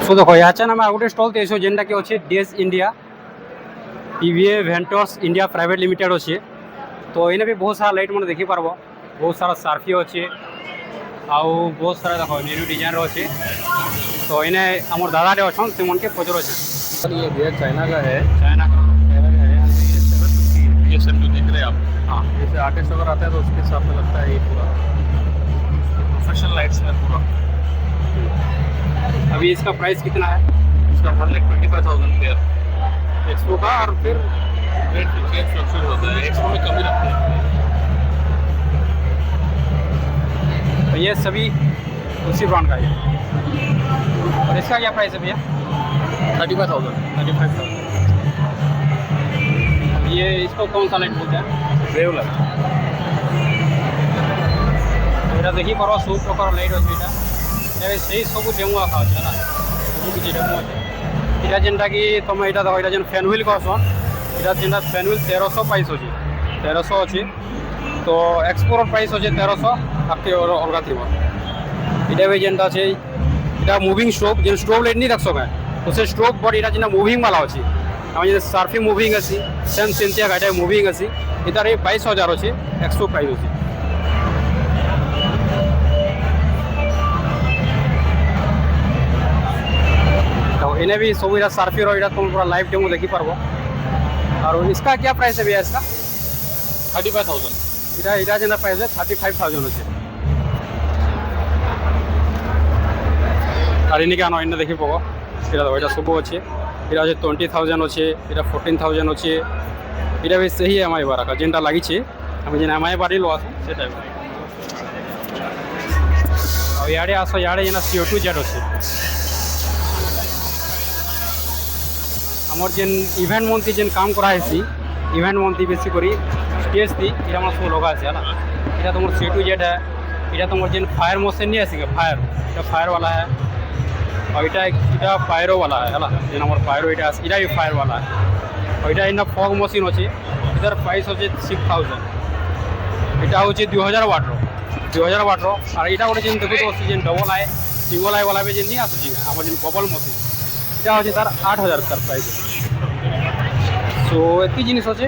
सो देखो यहाँ चेन आम गोटे स्टल देसो जेनटा कि अच्छे डेज इंडिया टीवीए वेंटर्स इंडिया प्राइवेट लिमिटेड अच्छे। तो इन्हें भी बहुत सारा लाइट मैंने देखी पार्ब, बहुत सारा सार्फियो अच्छे आउ बहुत सारा देखो न्यू डिजाइन अच्छे। तो इन्हें आम दादा अच्छा से मन के पचर अच्छे। सर ये भैया चाइना का है। चाइना का ये सब जो देख रहे हैं आप, हाँ जैसे आर्टिस्ट अगर आता है तो उसके हिसाब से लगता है ये पूरा प्रोफेशनल लाइट्स में पूरा। अभी इसका प्राइस कितना है? इसका 1,25,000 पेयर एक्सपो का, और फिर रेट चेंज फ्लक्चुएट होता है, एक्सपो में कम ही रखते हैं। तो ये सभी उसी ब्रांड का है। और इसका क्या प्राइस है भैया? 35,000। 35,000। ये इसको कौन सा लाइट बोलते हैं? Wave light. এটা দেখি পারো সব প্রকার লাইট আছে। এটা সেই সবু ডেমো রাখা আছে না, সবু কিছু ডেমো আছে। এটা যেটা কি তুমি এটা দেখো, এটা যেন ফ্যান হুইল কসন, এটা যেটা ফ্যান হুইল 1300 প্রাইস আছে, 1300 আছে। তো এক্সপোর্ট প্রাইস আছে 1300, আপনি অলগা থিব। এটা भी যেটা আছে, এটা মুভিং স্ট্রোব, যে স্ট্রোব লাইট नहीं रख सके तो से स्ट्रोब बट এটা যেটা মুভিং वाला আছে। আমি যে সার্ফি মুভিং আছে, সেম সিনথিয়া গাইডে মুভিং আছে। এটার এই 22,000 আছে, এক্সপো প্রাইস আছে। तो इन्हें भी सब इधर सार्फी और इधर तुम पूरा लाइव डेमो देखी पार्बो। और इसका क्या प्राइस है भैया? इसका 35,000। इधर इधर जेना प्राइस है 35,000 আছে। আর ইনি কেন ইন্না দেখি পাবো, এটা দেখো এটা সব আছে। এটা আছে 20,000 আছে, এটা 14,000 আছে। এটা भी सही एम आई बारा का जेनटा লাগিছে, আমি যেন एम आई बारी लो আছে সেটা। আর ইয়ারে আসো, ইয়ারে যেন CO2 জেড আছে। আমার যেন ইভেন্ট মন্থলি যেন কাম করা হয়েছি, ইভেন্ট মন্থলি বেশি করি স্টেজ দি এটা আমার সব লগা আছে। है এটা তোমার CO2 জেড है। এটা তোমার যেন फायर मोशन नहीं आसी, फायर এটা फायर वाला है। और এটা पायरो वाला है जेन हमारे पायरो এটা भी फायर वाला है। और এটা इना फॉग मशीन अच्छे। इधर प्राइस अच्छे 6,000। এটা হচ্ছে 2000 ওয়াটর, 2000 ওয়াটর। আর এটা গোটে যেন দেখো তো যেন ডবল আই সিঙ্গল আই वाला भी যেন नहीं आसुची আমার যেন बबल मशीन, এটা হচ্ছে তার 8,000 তার প্রাইস। সো এত জিনিস আছে।